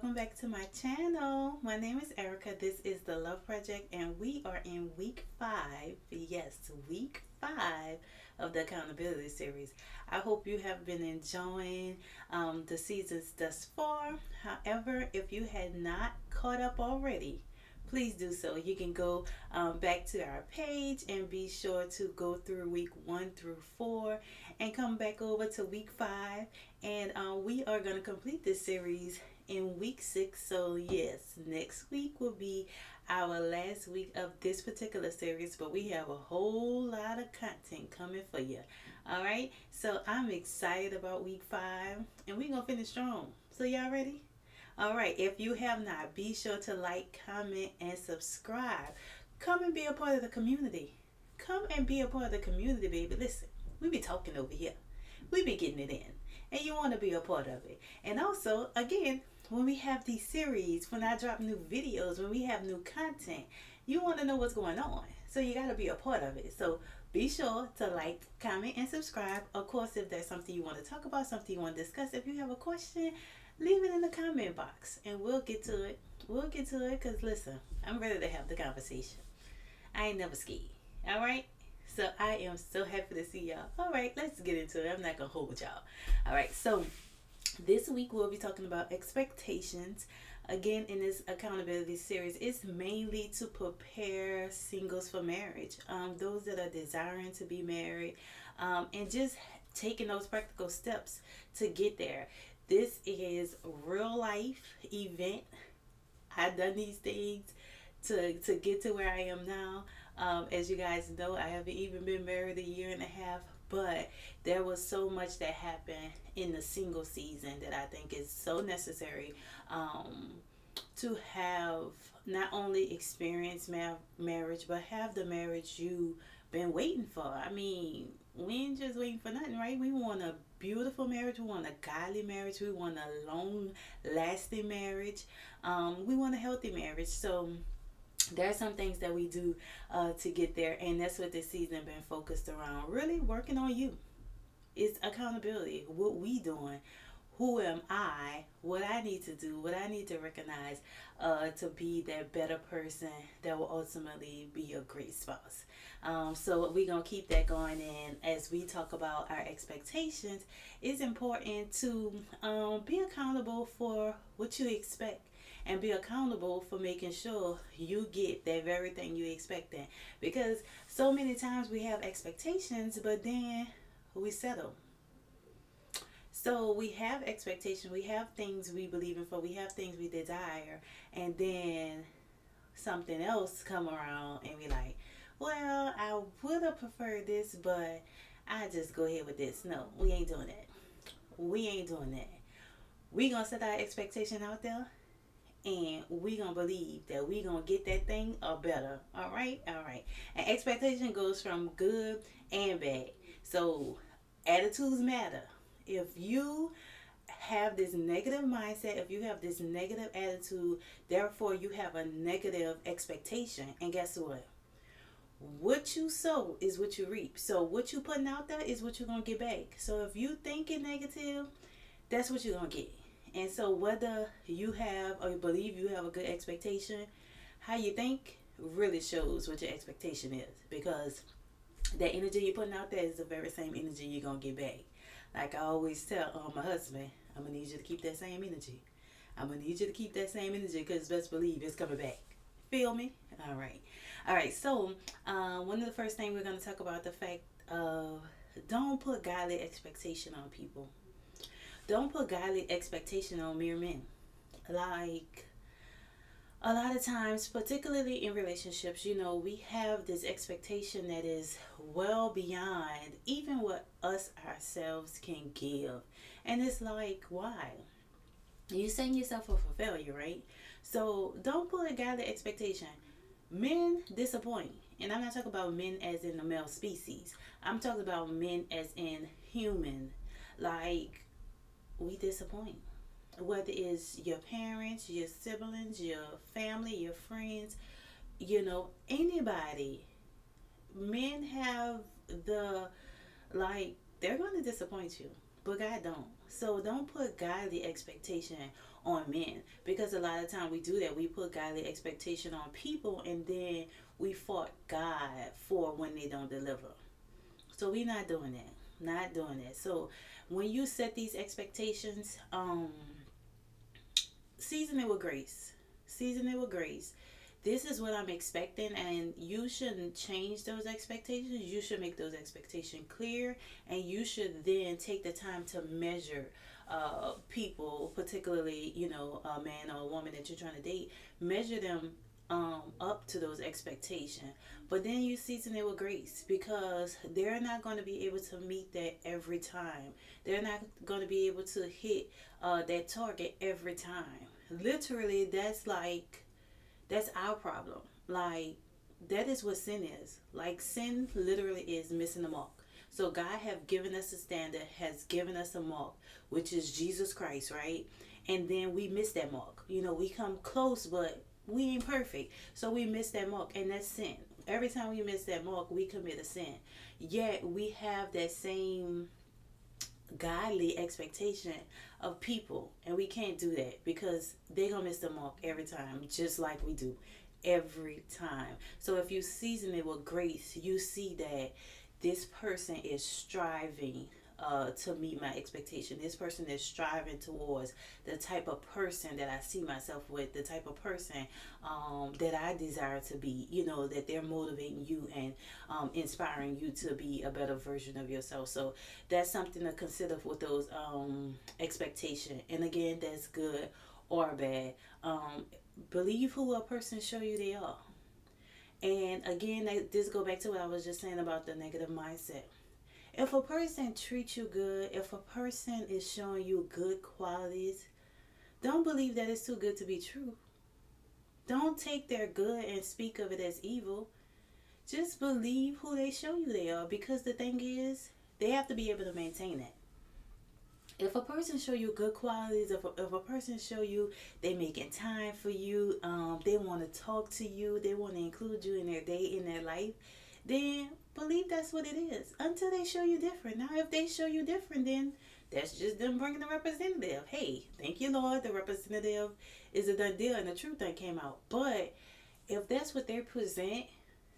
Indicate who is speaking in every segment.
Speaker 1: welcome back to my channel. My name is Erica. This is the Love Project, and we are in week 5. Yes, week 5 of the accountability series. I hope you have been enjoying the seasons thus far. However, if you had not caught up already, please do so. You can go back to our page and be sure to go through week 1 through 4 and come back over to week 5. And we are going to complete this series in week 6. So, yes, next week will be our last week of this particular series, but we have a whole lot of content coming for you. All right, so I'm excited about week 5, and we're going to finish strong. So, y'all ready? All right, if you have not, be sure to like, comment, and subscribe. Come and be a part of the community. Come and be a part of the community, baby. Listen, we be talking over here. We be getting it in. And you want to be a part of it. And also, again, when we have these series, when I drop new videos, when we have new content, you want to know what's going on. So you got to be a part of it. So be sure to like, comment, and subscribe. Of course, if there's something you want to talk about, something you want to discuss, if you have a question, leave it in the comment box and we'll get to it. We'll get to it because, listen, I'm ready to have the conversation. I ain't never scared. All right? So I am so happy to see y'all. All right, let's get into it. I'm not going to hold y'all. All right, so this week we'll be talking about expectations. Again, in this accountability series, it's mainly to prepare singles for marriage. Those that are desiring to be married, and just taking those practical steps to get there. This is real life event. I've done these things to get to where I am now. As you guys know, I haven't even been married a year and a half, but there was so much that happened in the single season that I think is so necessary to have not only experience marriage, but have the marriage you've been waiting for. I mean, we ain't just waiting for nothing, right? We want a beautiful marriage. We want a godly marriage. We want a long-lasting marriage. We want a healthy marriage. So there are some things that we do to get there, and that's what this season been focused around. Really working on you. It's accountability. What we doing? Who am I? What I need to do? What I need to recognize to be that better person that will ultimately be a great spouse. So we're going to keep that going. And as we talk about our expectations, it's important to be accountable for what you expect and be accountable for making sure you get that very thing you expecting. Because so many times we have expectations, but then we settle. So we have expectations, we have things we believe in for, we have things we desire, and then something else come around and we like, well, I would have preferred this, but I just go ahead with this. No, we ain't doing that. We ain't doing that. We gonna set our expectation out there, and we gonna believe that we gonna get that thing or better. All right. And expectation goes from good and bad. So attitudes matter. If you have this negative mindset, if you have this negative attitude, therefore you have a negative expectation. And guess what? What you sow is what you reap. So what you putting out there is what you're going to get back. So if you thinking negative, that's what you're going to get. And so whether you have or you believe you have a good expectation, how you think really shows what your expectation is. Because that energy you're putting out there is the very same energy you're going to get back. Like I always tell my husband, I'm going to need you to keep that same energy. I'm going to need you to keep that same energy because best believe it's coming back. Feel me? All right. So one of the first things we're going to talk about the fact of don't put godly expectation on people. Don't put godly expectation on mere men. Like a lot of times, particularly in relationships, we have this expectation that is well beyond even what us ourselves can give. And it's like, why? You setting yourself up for failure, right? So don't put a godly expectation. Men disappoint. And I'm not talking about men as in the male species. I'm talking about men as in human. Like, we disappoint. Whether it's your parents, your siblings, your family, your friends, anybody. Men have they're going to disappoint you, but God don't. So don't put godly expectation on men, because a lot of time we do that. We put godly expectation on people, and then we fault God for when they don't deliver. So we not doing that. Not doing that. So when you set these expectations, season it with grace. Season it with grace. This is what I'm expecting, and you shouldn't change those expectations. You should make those expectations clear, and you should then take the time to measure people, particularly, a man or a woman that you're trying to date. Measure them up to those expectations. But then you season it with grace, because they're not going to be able to meet that every time. They're not going to be able to hit that target every time. Literally, that's our problem. Like, that is what sin is. Like, sin literally is missing the mark. So God have given us a standard, has given us a mark, which is Jesus Christ, right? And then we miss that mark. We come close, but we ain't perfect. So we miss that mark, and that's sin. Every time we miss that mark, we commit a sin. Yet we have that same godly expectation of people, and we can't do that, because they're gonna miss the mark every time, just like we do every time. So if you season it with grace, you see that this person is striving to meet my expectation. This person is striving towards the type of person that I see myself with, the type of person that I desire to be. That they're motivating you and inspiring you to be a better version of yourself. So that's something to consider with those expectation. And again, that's good or bad. Believe who a person show you they are. And again, this go back to what I was just saying about the negative mindset. If a person treats you good, if a person is showing you good qualities, don't believe that it's too good to be true. Don't take their good and speak of it as evil. Just believe who they show you they are, because the thing is, they have to be able to maintain that. If a person show you good qualities, if a person show you they making time for you, they want to talk to you, they want to include you in their day, in their life, then believe that's what it is, until they show you different. Now, if they show you different, then that's just them bringing the representative. Hey, thank you, Lord. The representative is a done deal, and the truth that came out. But if that's what they present,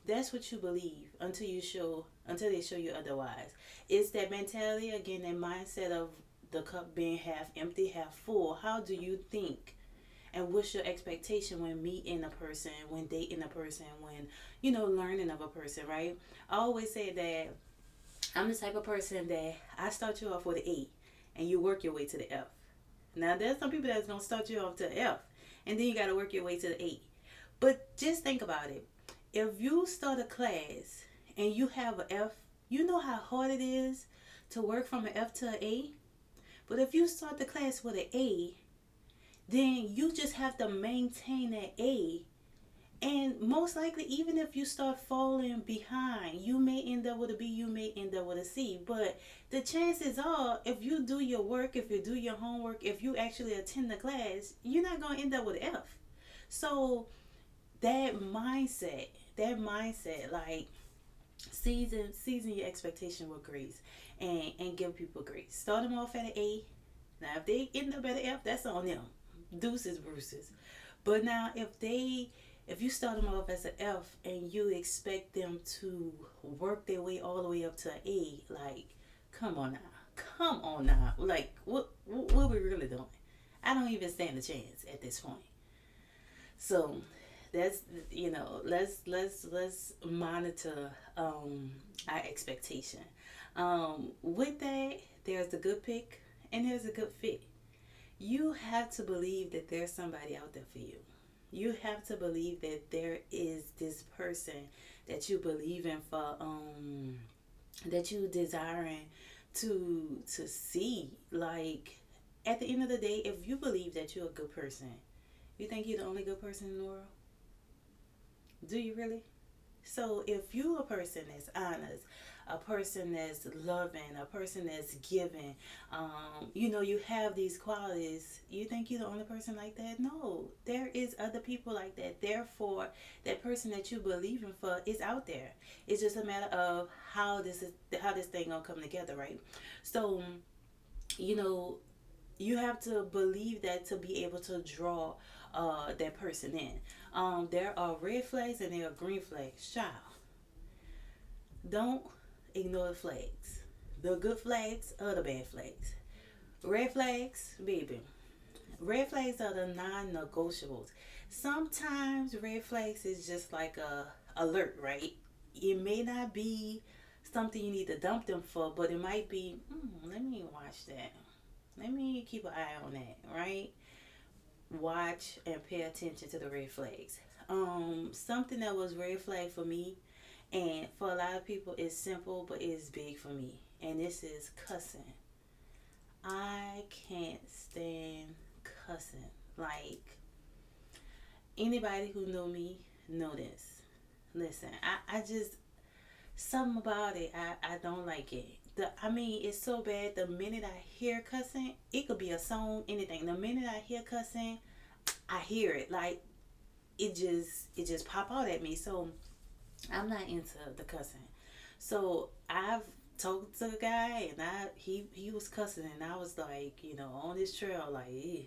Speaker 1: that's what you believe until they show you otherwise. It's that mentality again, that mindset of the cup being half empty, half full. How do you think? And what's your expectation when meeting a person, when dating a person, when, learning of a person, right? I always say that I'm the type of person that I start you off with an A, and you work your way to the F. Now, there's some people that's going to start you off to the F, and then you got to work your way to the A. But just think about it. If you start a class and you have an F, you know how hard it is to work from an F to an A? But if you start the class with an A, then you just have to maintain that A. And most likely, even if you start falling behind, you may end up with a B, you may end up with a C. But the chances are, if you do your work, if you do your homework, if you actually attend the class, you're not going to end up with an F. So that mindset, like, season your expectation with grace, and give people grace. Start them off at an A. Now, if they end up at an F, that's on them. Deuces, Bruces. But now, if you start them off as an F and you expect them to work their way all the way up to an A, like, come on now. Like, what are we really doing? I don't even stand a chance at this point. So that's, let's monitor our expectation. With that, there's a good pick and there's a good fit. You have to believe that there's somebody out there for you. You have to believe that there is this person that you believe in for, that you desiring to see. Like, at the end of the day, if you believe that you're a good person, you think you're the only good person in the world? Do you really? So if you're a person that's honest, a person that's loving, a person that's giving, you have these qualities, you think you're the only person like that? No, there is other people like that. Therefore, that person that you believe in for is out there. It's just a matter of how this thing gonna come together, right? So you know, you have to believe that to be able to draw that person in. There are red flags and there are green flags. Child, don't ignore the flags. The good flags are the bad flags. Red flags, baby. Red flags are the non-negotiables. Sometimes red flags is just like a alert, right? It may not be something you need to dump them for, but it might be, let me watch that. Let me keep an eye on that, right? Watch and pay attention to the red flags. Something that was red flag for me, and for a lot of people, it's simple, but it's big for me. And this is cussing. I can't stand cussing. Like, anybody who know me know this. Listen, I just, something about it, I don't like it. I mean, it's so bad. The minute I hear cussing, it could be a song, anything. The minute I hear cussing, I hear it. Like, it just pop out at me. So I'm not into the cussing. So I've talked to a guy, and he was cussing, and I was like, on this trail, like, eh.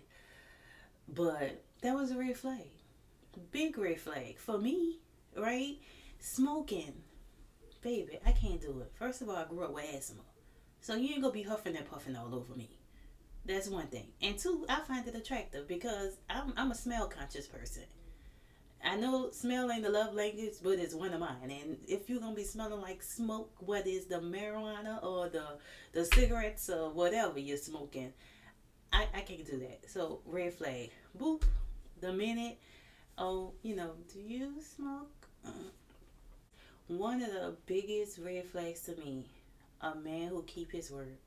Speaker 1: But that was a red flag, big red flag for me, right? Smoking, baby, I can't do it. First of all, I grew up with asthma, so you ain't gonna be huffing and puffing all over me. That's one thing. And two, I find it attractive because I'm a smell conscious person. I know smell ain't the love language, but it's one of mine. And if you're gonna be smelling like smoke, whether it's the marijuana or the cigarettes or whatever you're smoking, I can't do that. So red flag, boop. The minute, oh, do you smoke? One of the biggest red flags to me, a man who keep his word.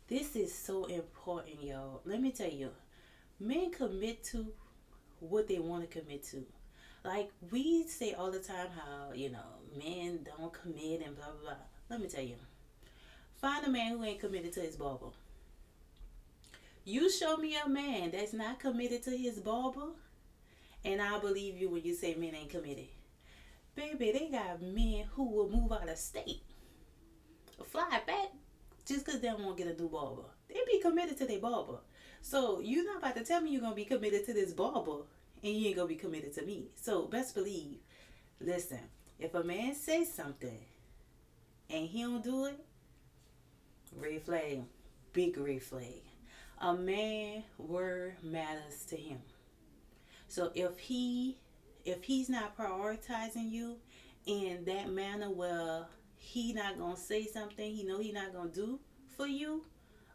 Speaker 1: This is so important, y'all. Let me tell you, men commit to what they want to commit to. Like, we say all the time how, men don't commit and blah, blah, blah. Let me tell you, find a man who ain't committed to his barber. You show me a man that's not committed to his barber, and I believe you when you say men ain't committed. Baby, they got men who will move out of state, fly back, just because they don't want to get a new barber. They be committed to their barber. So you're not about to tell me you're going to be committed to this barber and you ain't going to be committed to me. So best believe, listen, if a man says something and he don't do it, red flag, big red flag. A man word matters to him. So if he's not prioritizing you in that manner where he not gonna say something he not gonna do for you,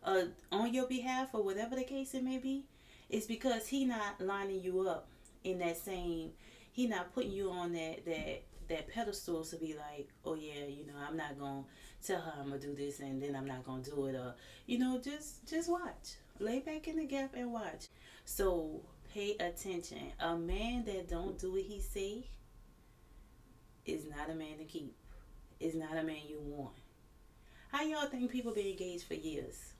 Speaker 1: on your behalf or whatever the case it may be, it's because he not lining you up in that same. He not putting you on that pedestal to be like, oh yeah, I'm not gonna tell her I'm gonna do this and then I'm not gonna do it, or just watch, lay back in the gap and watch. So pay attention. A man that don't do what he say is not a man to keep. Is not a man you want. How y'all think people been engaged for years?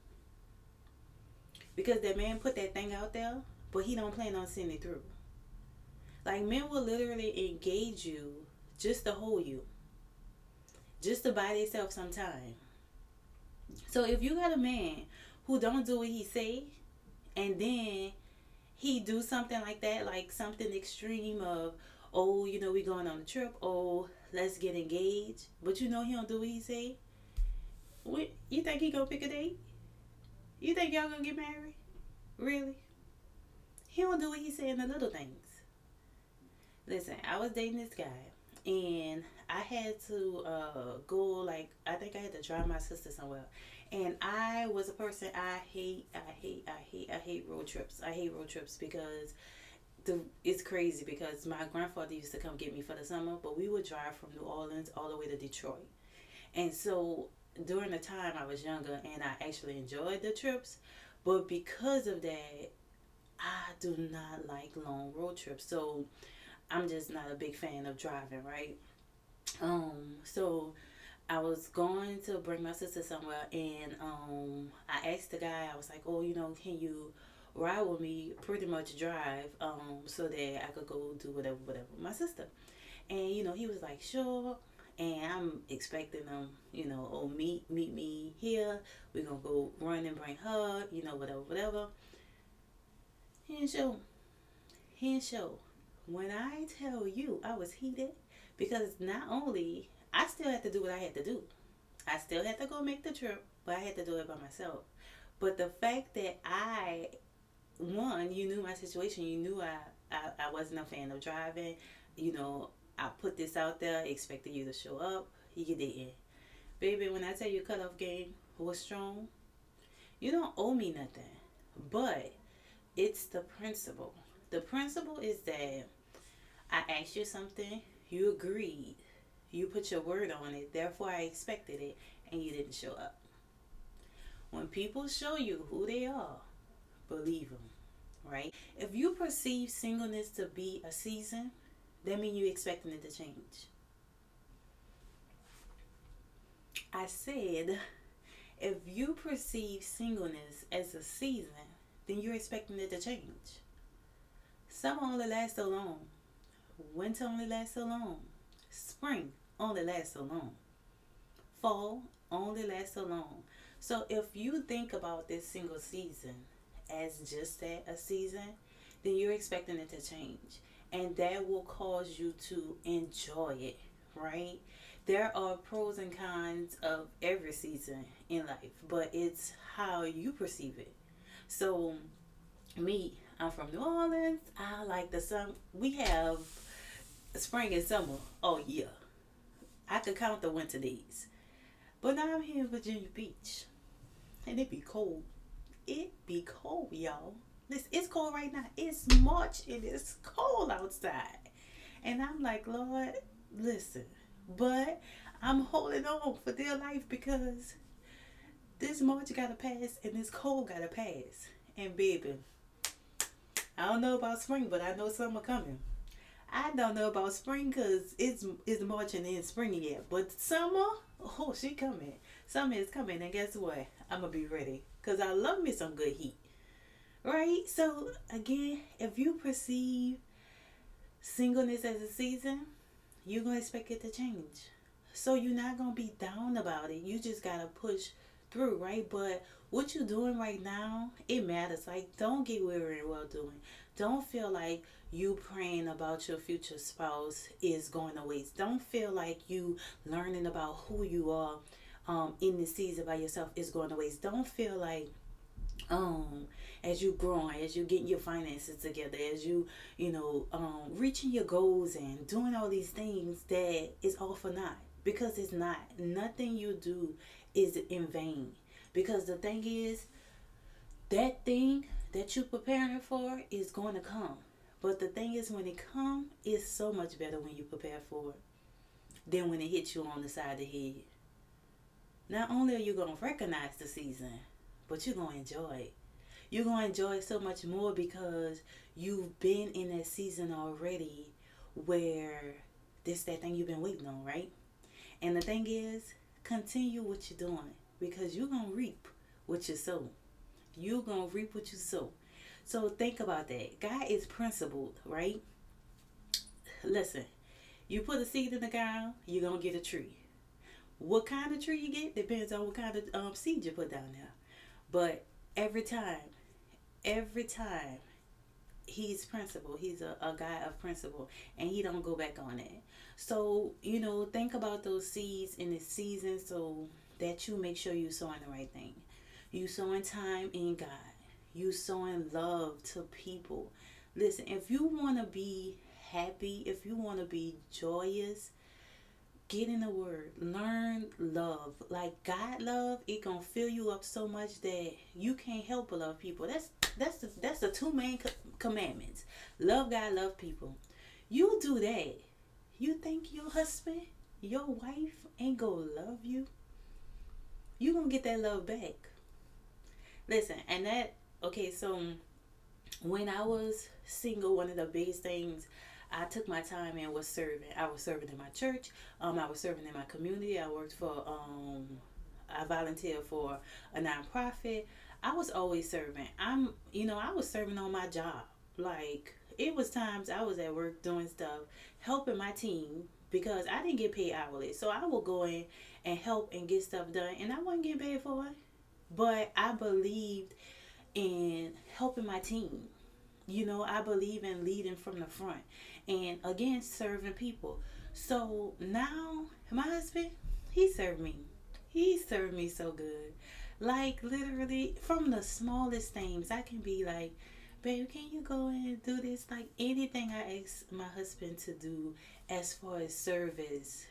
Speaker 1: Because that man put that thing out there, but he don't plan on seeing it through. Like, men will literally engage you just to hold you, just to buy themselves some time. So if you got a man who don't do what he say, and then he do something like that, like something extreme of, oh, we going on a trip, oh, let's get engaged, but he don't do what he say, what, you think he gonna pick a date? You think y'all gonna get married? Really? He don't do what he say in the little things. Listen, I was dating this guy, and I had to go, like, I think I had to drive my sister somewhere. And I was a person, I hate road trips. I hate road trips because it's crazy, because my grandfather used to come get me for the summer, but we would drive from New Orleans all the way to Detroit. And so during the time I was younger, and I actually enjoyed the trips, but because of that, I do not like long road trips. So I'm just not a big fan of driving, right? So I was going to bring my sister somewhere, and I asked the guy, I was like, oh, can you ride with me, pretty much drive, so that I could go do whatever with my sister. And he was like, sure. and I'm expecting them, oh, meet me here. We're gonna go run and bring her, whatever, whatever. He didn't show. He didn't show. When I tell you I was heated, because not only I still had to do what I had to do. I still had to go make the trip, but I had to do it by myself. But the fact that one, you knew my situation, you knew I wasn't a fan of driving, I put this out there, expected you to show up, you didn't. Baby, when I tell you cutoff game was strong, you don't owe me nothing. But it's the principle. The principle is that I asked you something, you agreed, you put your word on it, therefore I expected it, and you didn't show up. When people show you who they are, believe them, right? If you perceive singleness to be a season, that means you're expecting it to change. I said, if you perceive singleness as a season, then you're expecting it to change. Summer only lasts so long. Winter only lasts so long. Spring only lasts so long. Fall only lasts so long. So if you think about this single season as just that, a season, then you're expecting it to change. And that will cause you to enjoy it, right? There are pros and cons of every season in life, but it's how you perceive it. So, me, I'm from New Orleans. I like the sun. We have spring and summer all year. I could count the winter days. But now I'm here in Virginia Beach. And it be cold. It be cold, y'all. It's cold right now. It's March and it's cold outside. And I'm like, Lord, listen. But I'm holding on for dear life because this March gotta pass and this cold gotta pass. And baby, I don't know about spring, but I know summer coming. I don't know about spring because it's March and then spring yet. But summer, oh, she coming. Summer is coming. And guess what? I'm going to be ready because I love me some good heat. Right? So, again, if you perceive singleness as a season, you're going to expect it to change. So, you're not going to be down about it. You just got to push through, right? But what you're doing right now, it matters. Like, don't get weary in well doing. Don't feel like you praying about your future spouse is going to waste. Don't feel like you learning about who you are in this season by yourself is going to waste. Don't feel like as you growing, as you getting your finances together, as you reaching your goals and doing all these things, that is all for naught, because it's not. Nothing you do is in vain, because the thing is, that thing that you preparing for is going to come. But the thing is, when it comes, it's so much better when you prepare for it than when it hits you on the side of the head. Not only are you going to recognize the season, but you're going to enjoy it. You're going to enjoy it so much more because you've been in that season already where this that thing you've been waiting on, right? And the thing is, continue what you're doing because you're going to reap what you sow. You're going to reap what you sow. So think about that. God is principled, right? Listen, you put a seed in the ground, you're going to get a tree. What kind of tree you get depends on what kind of seed you put down there. But every time, he's principled. He's a guy of principle, and he don't go back on it. So, think about those seeds in this season so that you make sure you're sowing the right thing. You sowing time in God. You sowing love to people. Listen, if you want to be happy, if you want to be joyous, get in the word. Learn love. Like God love, it gonna fill you up so much that you can't help but love people. That's the two main commandments. Love God, love people. You do that. You think your husband, your wife ain't gonna love you? You gonna get that love back. Listen, and so when I was single, one of the biggest things I took my time and was serving. I was serving in my church. I was serving in my community. I worked for, I volunteered for a nonprofit. I was always serving. I was serving on my job. Like, it was times I was at work doing stuff, helping my team, because I didn't get paid hourly. So I will go in and help and get stuff done, and I wasn't getting paid for it. But I believed in helping my team. I believe in leading from the front and again serving people. So now my husband, he served me. He served me so good. Like literally from the smallest things, I can be like, babe, can you go and do this? Like anything I ask my husband to do as far as service,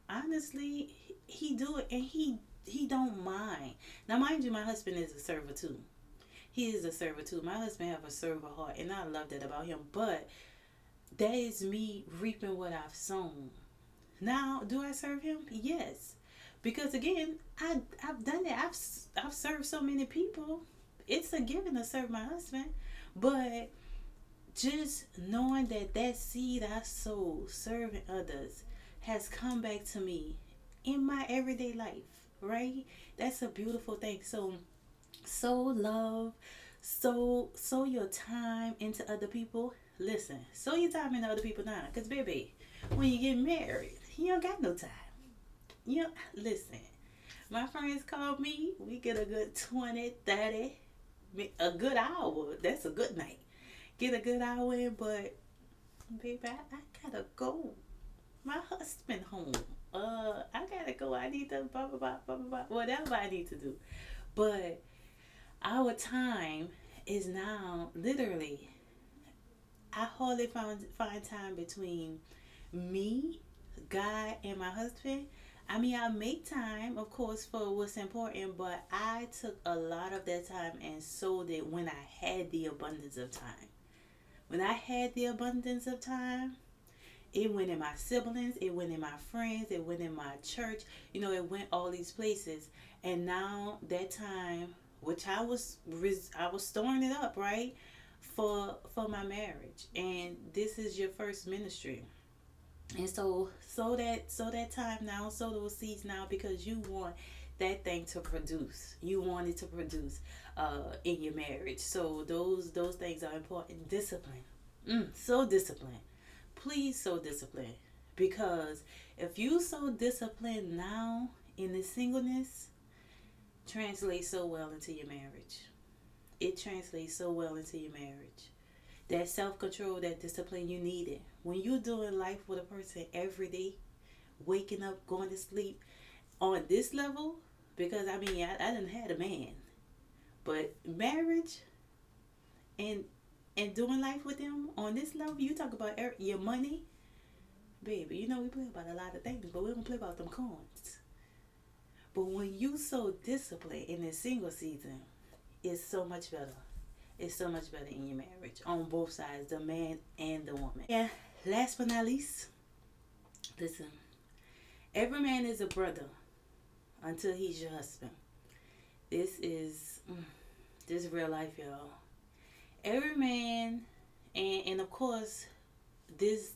Speaker 1: honestly, he do it, and he don't mind. Now, mind you, my husband is a server too. He is a server too. My husband have a server heart, and I love that about him. But that is me reaping what I've sown. Now, do I serve him? Yes, because again, I've done it. I've served so many people. It's a given to serve my husband, but just knowing that that seed I sowed serving others has come back to me in my everyday life, right? That's a beautiful thing. So sow love, sow your time into other people. Listen, sow your time into other people now, because baby, when you get married, you don't got no time. Listen, my friends call me, we get a good 20, 30, a good hour. That's a good night. Get a good hour in, but baby, I gotta go. My husband home. I gotta go. I need to blah blah blah blah blah blah. Whatever I need to do. But our time is now literally. I hardly find time between me, God, and my husband. I mean, I make time, of course, for what's important, but I took a lot of that time and sold it when I had the abundance of time. When I had the abundance of time, it went in my siblings, it went in my friends, it went in my church. It went all these places. And now that time, which I was storing it up, right, for my marriage. And this is your first ministry. And so that time now, sow those seeds now, because you want that thing to produce. You want it to produce in your marriage. So those things are important. Discipline. So discipline. Please sow discipline. Because if you sow discipline now in this singleness, translates so well into your marriage. It translates so well into your marriage. That self-control, that discipline, you need it. When you're doing life with a person every day, waking up, going to sleep, on this level, because I mean, I didn't had a man, but marriage and doing life with them on this level, you talk about your money, baby. We play about a lot of things, but we don't play about them coins. But when you so disciplined in the single season, it's so much better. It's so much better in your marriage on both sides, the man and the woman. Yeah. Last but not least, listen. Every man is a brother until he's your husband. This is real life, y'all. Every man, and of course, this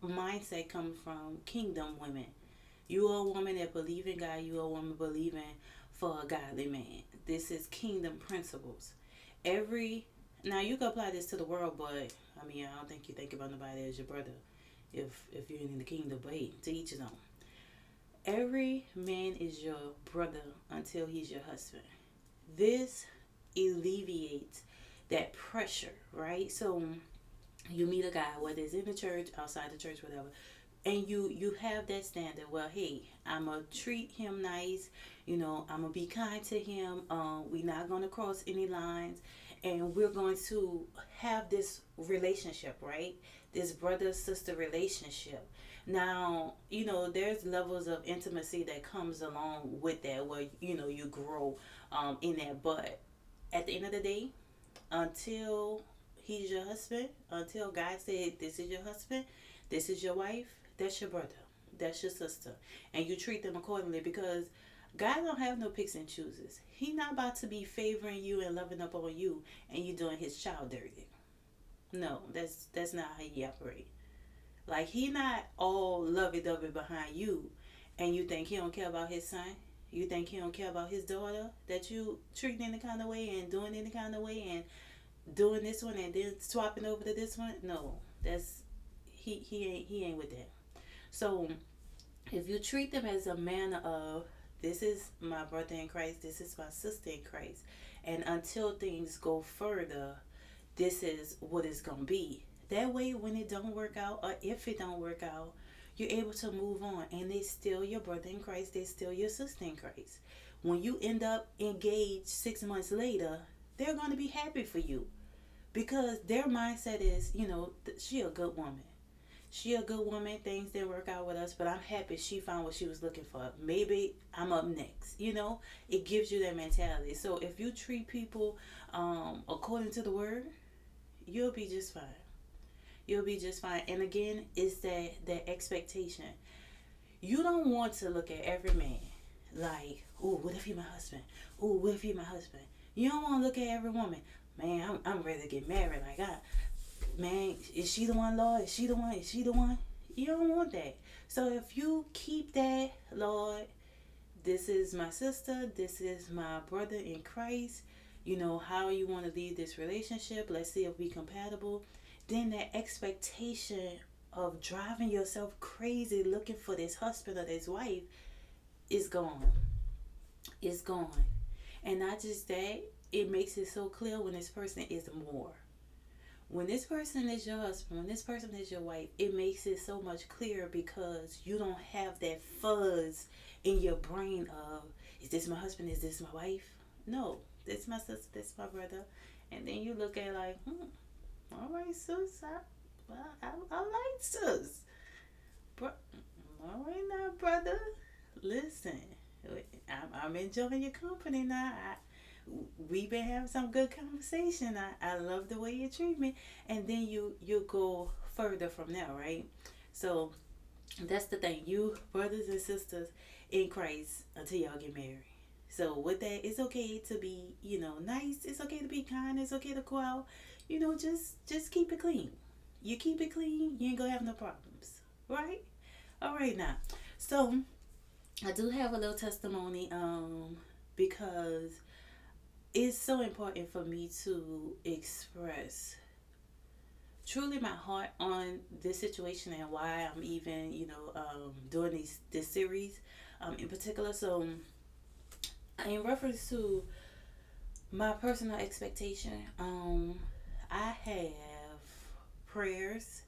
Speaker 1: mindset comes from kingdom women. You are a woman that believe in God. You are a woman believing for a godly man. This is kingdom principles. Now you can apply this to the world, but I mean, I don't think you think about nobody as your brother if you're in the kingdom. But hey, to each his own. Every man is your brother until he's your husband. This alleviates that pressure, right? So you meet a guy, whether it's in the church, outside the church, whatever, and you have that standard. Well, hey, I'm gonna treat him nice. I'm gonna be kind to him. We're not gonna cross any lines, and we're going to have this relationship, right? This brother sister relationship. Now, there's levels of intimacy that comes along with that, where you grow in that. But at the end of the day, until he's your husband, until God said this is your husband, this is your wife, that's your brother, that's your sister, and you treat them accordingly, because God don't have no picks and chooses. He not about to be favoring you and loving up on you, and you doing his child dirty. No, that's not how he operate. Like, he not all lovey-dovey behind you, and you think he don't care about his son. You think he don't care about his daughter that you treating any kind of way and doing any kind of way and doing this one and then swapping over to this one. No, that's he ain't with that. So if you treat them as a manner of, this is my brother in Christ, this is my sister in Christ, and until things go further, this is what it's gonna be. That way, when it don't work out, or if it don't work out, you're able to move on, and they still your brother in Christ, they still your sister in Christ. When you end up engaged 6 months later, they're gonna be happy for you because their mindset is, she a good woman. She a good woman. Things didn't work out with us, but I'm happy she found what she was looking for. Maybe I'm up next. It gives you that mentality. So if you treat people according to the word, you'll be just fine. You'll be just fine. And again, it's that expectation. You don't want to look at every man like, oh, what if he my husband? Oh, what if he my husband? You don't want to look at every woman. Man, I'm ready to get married. Like, man, is she the one, Lord? Is she the one? Is she the one? You don't want that. So if you keep that, Lord, this is my sister, this is my brother in Christ, how you want to lead this relationship, let's see if we compatible, then that expectation of driving yourself crazy looking for this husband or this wife is gone. It's gone. And not just that, it makes it so clear when this person is more. When this person is your husband, when this person is your wife, it makes it so much clearer because you don't have that fuzz in your brain of, is this my husband, is this my wife? No, this is my sister, this is my brother. And then you look at it like, all right, sis, I like sis. All right now, brother, listen, I'm enjoying your company now. We've been having some good conversation. I love the way you treat me. And then you go further from there, right? So that's the thing. You brothers and sisters in Christ until y'all get married. So with that, it's okay to be, nice. It's okay to be kind. It's okay to go out. Just keep it clean. You keep it clean, you ain't gonna have no problems. Right? All right now. So I do have a little testimony, because it's so important for me to express truly my heart on this situation and why I'm even, doing this series in particular. So, in reference to my personal expectation, I have prayers.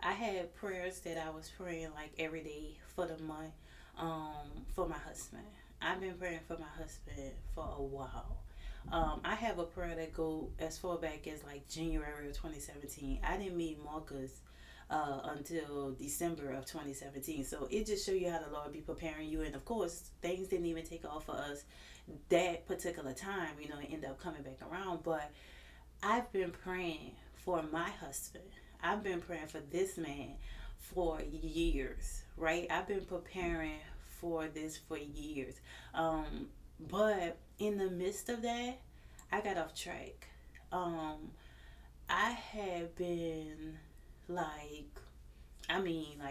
Speaker 1: I had prayers that I was praying like every day for the month, for my husband. I've been praying for my husband for a while. I have a prayer that go as far back as like January of 2017. I didn't meet Marcus until December of 2017. So it just show you how the Lord be preparing you. And of course, things didn't even take off for us that particular time. It ended up coming back around. But I've been praying for my husband. I've been praying for this man for years, right? I've been preparing for this for years. But in the midst of that, I got off track. I had been like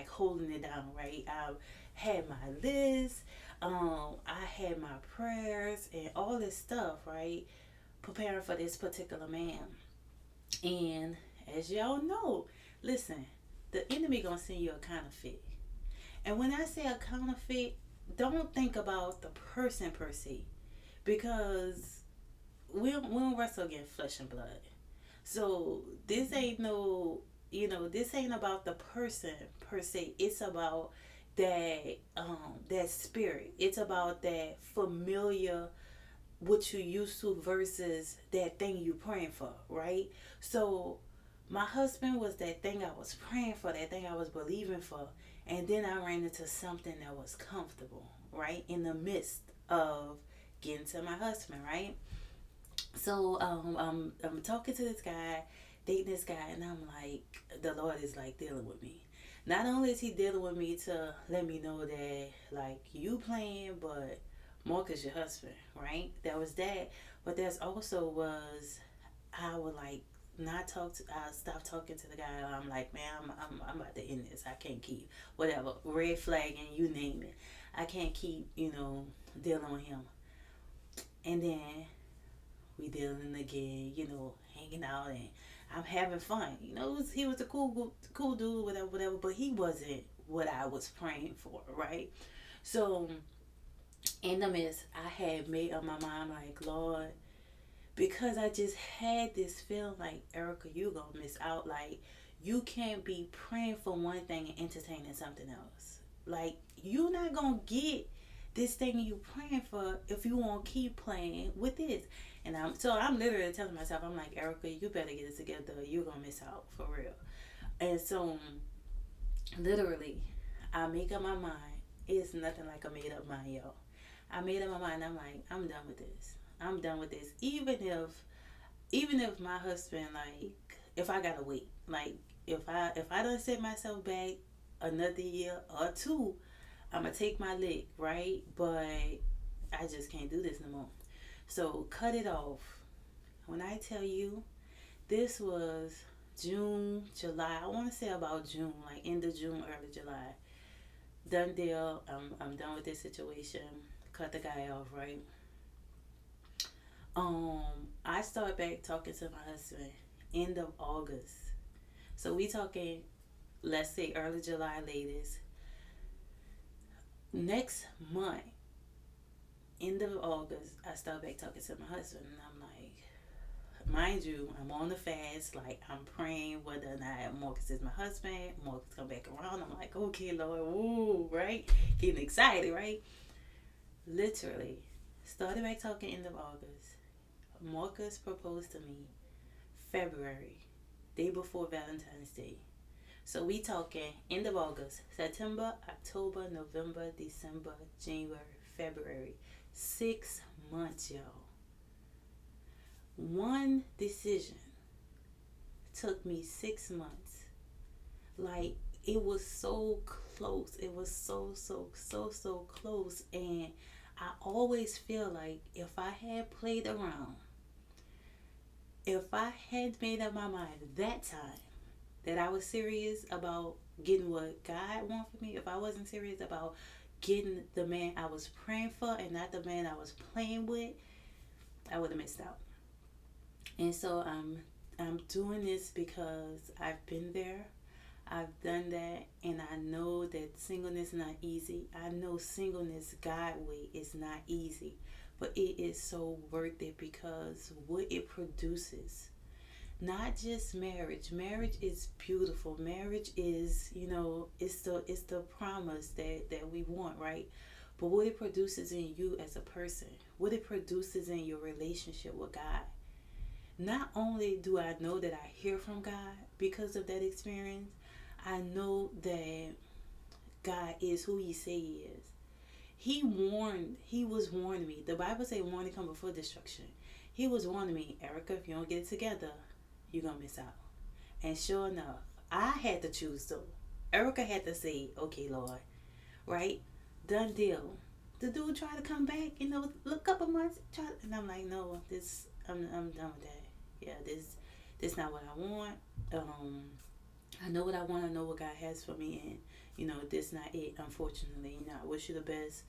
Speaker 1: holding it down, right? I had my list, I had my prayers and all this stuff, right? Preparing for this particular man. And as y'all know, listen, the enemy gonna send you a counterfeit. And when I say a counterfeit, don't think about the person per se, because we don't wrestle against flesh and blood. So this ain't this ain't about the person per se. It's about that spirit. It's about that familiar what you used to versus that thing you praying for, right? So my husband was that thing I was praying for, that thing I was believing for, and then I ran into something that was comfortable, right? In the midst of getting to my husband, right? So I'm talking to this guy, dating this guy, and I'm like, the Lord is like dealing with me. Not only is He dealing with me to let me know that like you playing, but Marcus your husband, right? That was that, but there's also was I would like not talk to. I stopped talking to the guy. I'm like, man, I'm about to end this. I can't keep whatever red flag and you name it. I can't keep dealing with him. And then we dealing again, hanging out and I'm having fun. He was a cool dude, whatever, whatever. But he wasn't what I was praying for, right? So in the midst, I had made up my mind, like, Lord, because I just had this feeling like, Erica, you gonna miss out. Like, you can't be praying for one thing and entertaining something else. Like, you're not gonna get this thing you praying for if you won't keep playing with this. And I'm literally telling myself, I'm like, Erica, you better get it together. You're gonna miss out for real. And so literally, I make up my mind. It's nothing like a made up mind, yo. I made up my mind. I'm like, I'm done with this. I'm done with this. Even if my husband, like, if I gotta wait, like, if I don't set myself back another year or two, I'm gonna take my lick, right? But I just can't do this no more. So cut it off. When I tell you, this was June, July. I want to say about June, like end of June, early July. Done deal. I'm done with this situation. Cut the guy off, right? I start back talking to my husband end of August. So we talking, let's say early July latest. Next month, end of August, I start back talking to my husband, and I'm like, mind you, I'm on the fast. Like, I'm praying whether or not Marcus is my husband. Marcus come back around. I'm like, okay, Lord, woo, right? Getting excited, right? Literally, started back talking end of August. Marcus proposed to me February, day before Valentine's Day. So we talking end of August, September, October, November, December, January, February. 6 months, y'all. One decision took me 6 months. Like, it was so close. It was so close. And I always feel like if I had played around, if I had made up my mind that time that I was serious about getting what God wanted for me, if I wasn't serious about getting the man I was praying for and not the man I was playing with, I would have missed out. And so I'm doing this because I've been there. I've done that, and I know that singleness is not easy. I know singleness God way is not easy, but it is so worth it because what it produces. Not just marriage. Marriage is beautiful. Marriage is, it's the promise that we want, right? But what it produces in you as a person, what it produces in your relationship with God. Not only do I know that I hear from God because of that experience, I know that God is who He say He is. He was warning me. The Bible say warning come before destruction. He was warning me, Erica, if you don't get it together, you're going to miss out. And sure enough, I had to choose though. Erica had to say, okay, Lord, right? Done deal. The dude tried to come back, a couple months, and I'm like, no, I'm done with that. Yeah, this not what I want. I know what I want. I know what God has for me, and this not it. Unfortunately, I wish you the best.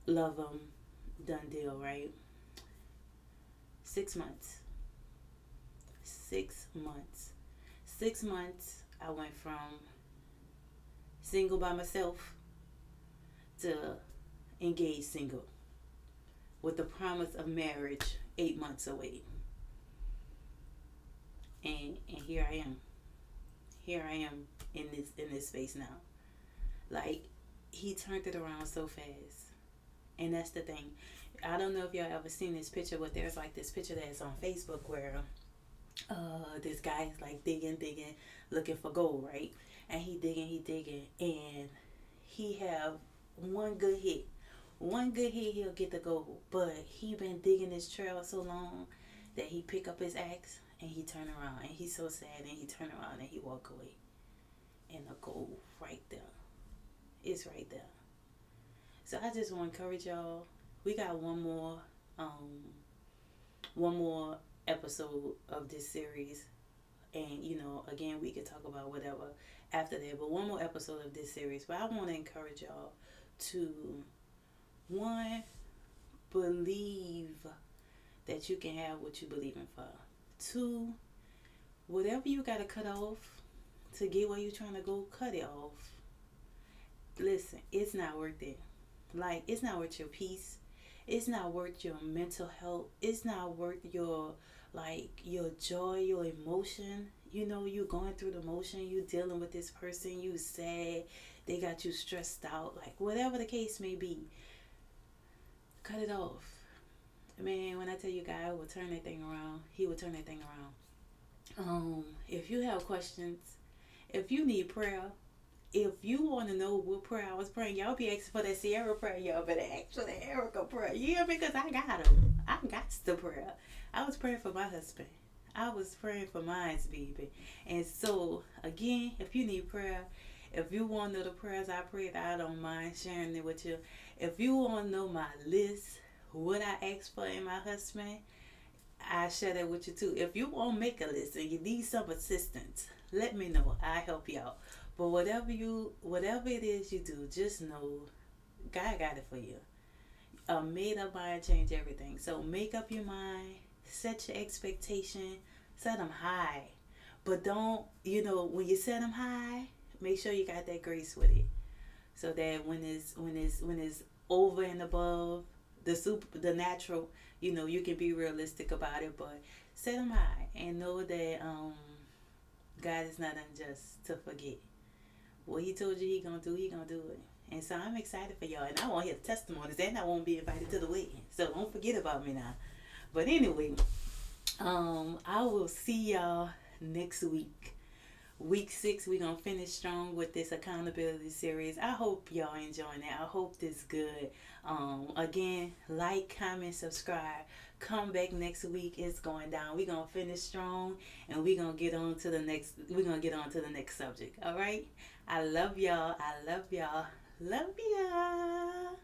Speaker 1: Love him. Done deal, right? 6 months. 6 months. 6 months. I went from single by myself to engaged single with the promise of marriage 8 months away. And here I am. Here I am in this space now. Like, He turned it around so fast. And that's the thing. I don't know if y'all ever seen this picture, but there's like this picture that's on Facebook where this guy is like digging, looking for gold, right? And he digging, and he have one good hit. One good hit, he'll get the gold. But he been digging this trail so long that he pick up his axe and he turn around, and he's so sad, and he turn around and he walk away. And the gold right there. It's right there. So I just want to encourage y'all. We got one more episode of this series, and again, we could talk about whatever after that, but one more episode of this series. But I want to encourage y'all to, one, believe that you can have what you believe in for. Two, whatever you got to cut off to get where you're trying to go, cut it off. listen, it's not worth it. Like, it's not worth your peace. It's not worth your mental health. It's not worth your, like, your joy, your emotion. You know, you going through the motion, you dealing with this person, you sad, they got you stressed out, like whatever the case may be, cut it off. Man, when I tell you God will turn that thing around, He will turn that thing around. If you have questions, if you need prayer, if you want to know what prayer I was praying, y'all be asking for that Sierra prayer. Y'all better ask for the Erica prayer. Yeah, because I got them. I got the prayer. I was praying for my husband. I was praying for mine's baby. And so, again, if you need prayer, if you want to know the prayers I prayed, I don't mind sharing it with you. If you want to know my list, what I asked for in my husband, I share that with you too. If you want to make a list and you need some assistance, let me know. I help you out. But whatever it is you do, just know God got it for you. A made up mind change everything. So make up your mind, set your expectation, set them high. But don't, when you set them high, make sure you got that grace with it. So that when it's over and above the natural, you can be realistic about it, but set them high and know that God is not unjust to forget. What He told you He gonna do it. And so I'm excited for y'all, and I want to hear testimonies, and I won't be invited to the wedding. So don't forget about me now. But anyway, I will see y'all next week. Week 6, we're gonna finish strong with this accountability series. I hope y'all enjoying it. I hope this good. Again, like, comment, subscribe. Come back next week. It's going down. We're gonna finish strong, and we're gonna get on to the next. We're gonna get on to the next subject. All right. I love y'all. I love y'all. Love y'all.